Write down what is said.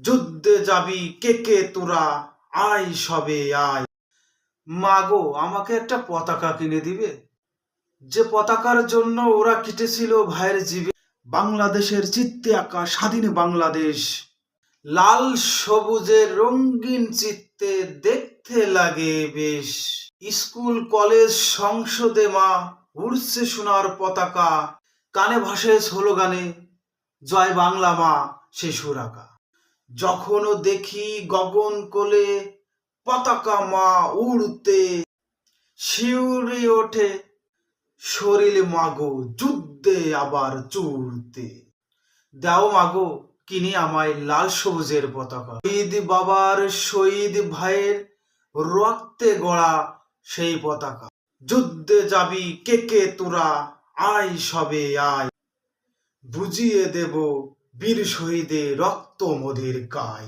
যুদ্ধে যাবি কে কে তোরা, আয় সবে আয়। মাগো, আমাকে একটা পতাকা কিনে দিবে? যে পতাকার জন্য ওরা কেটেছিল ভাইয়ের জীবে। বাংলাদেশের চিত্তে আঁকা স্বাধীন বাংলাদেশ, লাল সবুজের রঙিন চিত্তে দেখতে লাগে বেশ। স্কুল কলেজ সংসদে মা উড়ছে সোনার পতাকা, কানে ভাসে স্লোগানে জয় বাংলা মা শিশুর আঁকা। যখনও দেখি গগন কোলে পতাকা মা উড়তে, শিউরে ওঠে শরীর মাগো যুদ্ধে আবার চুড়তে। দাও মাগো কিনে আমায় লাল সবুজের পতাকা, শহীদ বাবার শহীদ ভাইয়ের রক্তে গড়া সেই পতাকা। যুদ্ধে যাবি কে কে তোরা, আয় সবে আয়। বুঝিয়ে দেব বীর শহীদের রক্ত মোদের গায়।